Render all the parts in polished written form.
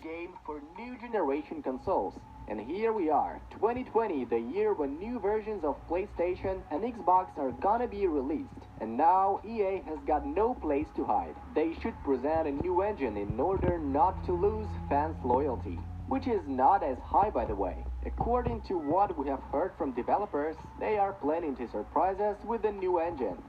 game for new generation consoles. And here we are, 2020, the year when new versions of PlayStation and Xbox are gonna be released. And now EA has got no place to hide. They should present a new engine in order not to lose fans' loyalty, which is not as high, by the way. According to what we have heard from developers, they are planning to surprise us with a new engine.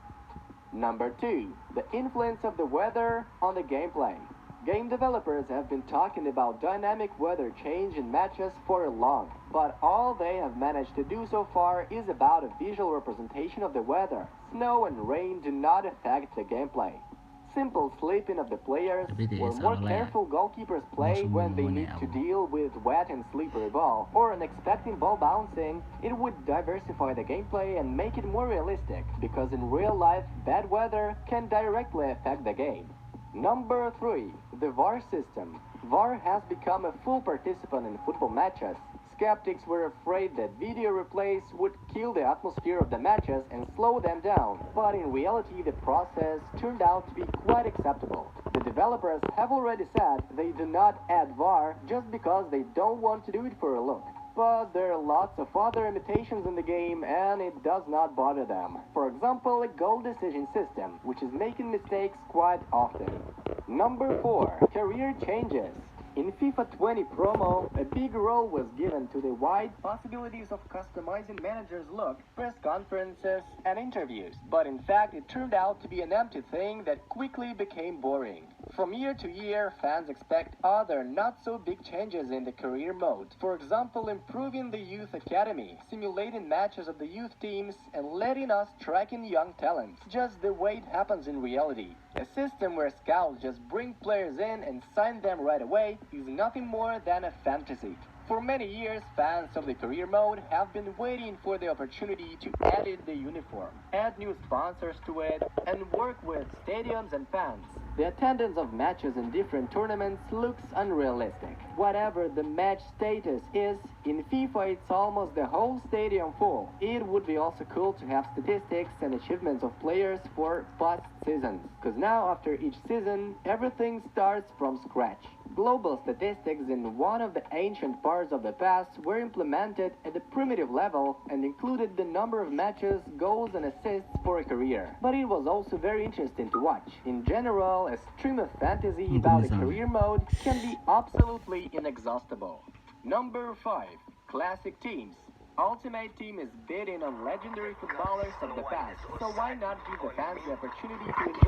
Number 2. The influence of the weather on the gameplay. Game developers have been talking about dynamic weather change in matches for long, but all they have managed to do so far is about a visual representation of the weather. Snow and rain do not affect the gameplay. Simple sleeping of the players, or more careful goalkeepers play when they need to deal with wet and slippery ball, or unexpected ball bouncing, it would diversify the gameplay and make it more realistic, because in real life, bad weather can directly affect the game. Number 3. The VAR system. VAR has become a full participant in football matches. Skeptics were afraid that video replays would kill the atmosphere of the matches and slow them down, but in reality the process turned out to be quite acceptable. The developers have already said they do not add VAR just because they don't want to do it for a look. But there are lots of other limitations in the game and it does not bother them. For example, a goal decision system, which is making mistakes quite often. Number 4. Career changes. In FIFA 20 promo, a big role was given to the wide possibilities of customizing manager's look, press conferences, and interviews. But in fact, it turned out to be an empty thing that quickly became boring. From year to year, fans expect other not-so-big changes in the career mode. For example, improving the youth academy, simulating matches of the youth teams, and letting us track in young talents, just the way it happens in reality. A system where scouts just bring players in and sign them right away is nothing more than a fantasy. For many years, fans of the career mode have been waiting for the opportunity to edit the uniform, add new sponsors to it, and work with stadiums and fans. The attendance of matches in different tournaments looks unrealistic. Whatever the match status is, in FIFA it's almost the whole stadium full. It would be also cool to have statistics and achievements of players for past seasons, because now after each season, everything starts from scratch. Global statistics in one of the ancient parts of the past were implemented at the primitive level and included the number of matches, goals and assists for a career. But it was also very interesting to watch. In general, a stream of fantasy about a career mode can be absolutely inexhaustible. Number 5. Classic teams. Ultimate Team is bidding on legendary footballers of the past, so why not give the fans the opportunity to enjoy